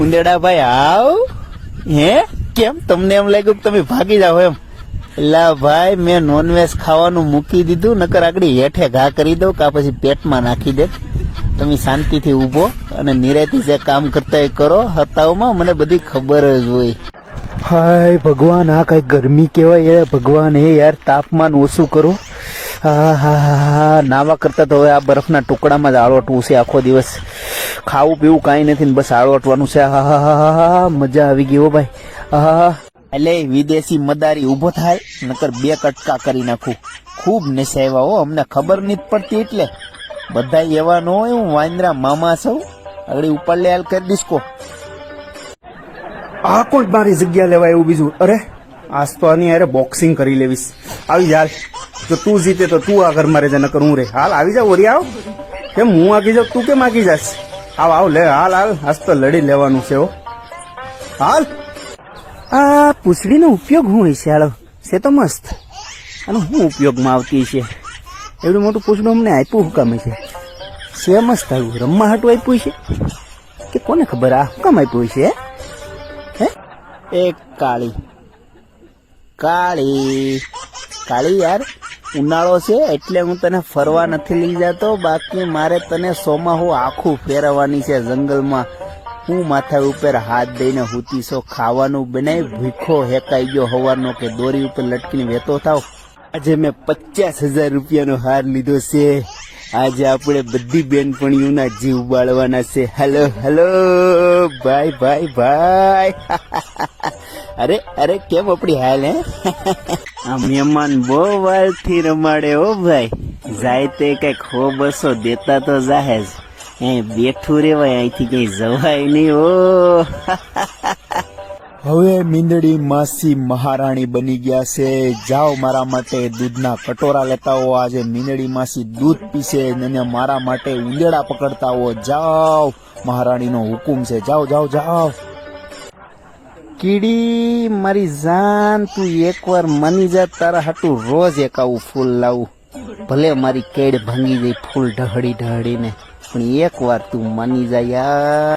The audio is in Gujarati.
ઉંદેડા ભાઈ આવ. હે કેમ તમને એમ લાગ્યું કે તમે ભાગી જાઓ એમ? લા ભાઈ મેં નોનવેજ ખાવાનું મૂકી દીધું, નકર આગળ હેઠે ઘા કરી દઉં કા પછી પેટમાં નાખી દે. તમે શાંતિથી ઊભો અને નિરાંતે જે કામ કરતા એ કરો. હતાઓમાં મને બધી ખબર જ હોય. હાય ભગવાન, આ કઈ ગરમી કેવાય યાર ભગવાન. હે યાર તાપમાન ઓછું કરો. હા હા હા, નાવા કરતા તો હવે આ બરફના ટુકડામાં જ આળોટવું છે આખો દિવસ. ખાવું પીવું કાંઈ નથી ને બસ આળોટવાનું છે. હા હા હા હા, મજા આવી ગઈ હો ભાઈ. હા એટલે વિદેશી મદારી ઉભો થાય નકર બે કટકા કરી નાખું. ખૂબ નશા આવ્યા હો, અમને ખબર નથી પડતી એટલે. બધા એવા ન હોય, હું વાંદરા મામા સૌ. આગળ ઉપર લે હાલ કરી દીસકો. આ કોણ મારી જગ્યા લેવા એવું બીજું? અરે આજ તો આની યાર બોક્સિંગ કરી લેવીશ. આવી જા, જો તું જીતે તો તું આગળ મારે જા, નકર હું રે. હાલ આવી જા ઓરી આવ. કેમ હું આગી જાઉં તું કેમ આગી જાશ? આવ આવ લે હાલ હાલ, આજ તો લડી લેવાનું છે હો. હાલ. આ પૂછડીનો ઉપયોગ શું હોય છે? હાલો છે તો મસ્ત. અને શું ઉપયોગમાં આવતી છે? એવડું મોટું પૂછડું અમને આપ્યું હુકામે છે મસ્ત આવ્યું. રમવા હાટું આપ્યું છે કે કોને ખબર? આ હુકામ આપ્યું છે? હે એક કાળી કાળી કાળી યાર, ઉનાળો છે એટલે હું તને ફરવા નથી લઈ જતો. બાકી મારે તને સોમાહુ આખું ફેરવવાની છે જંગલમાં. હું માથા ઉપર હાથ દઈને હુતીસો. ખાવાનું બનાવી ભૂખો હેકાઈ ગયો હવાનો કે દોરી ઉપર લટકીને વેતો થાવ. આજે મેં 50,000 રૂપિયાનો હાર લીધો છે. આજે આપણે બધી બેનપણીઓના જીવ બાળવાના છે. હેલો હેલો ભાઈ ભાઈ ભાઈ. અરે અરે કેમ આપડી હાલ? હે આ મહેમાન બહુ વાલથી રમાડે હો ભાઈ. જાય તે કઈક 100-200 દેતા તો જાહે જ. બેઠું રેવાય, અહીંથી કઈ જવાય નહીં હો. હવે મીંદડી માસી મહારાણી બની ગયા છે. જાઓ મારા માટે દૂધના કટોરા લેતા હો. આજે મીંદડી માસી દૂધ પીશે અને મારા માટે ઉંદેડા પકડતા હો. જાઓ, મહારાણીનો હુકુમ છે. જાઓ જાઓ જાઓ. કીડી મારી જાન, તું એકવાર માની જા. તારા હાટું રોજ એક આવું ફૂલ લાવું. ભલે મારી કેડ ભાંગી જાય ફૂલ ઢહડી ઢહડીને, પણ એક વાર તું માની જા યાર.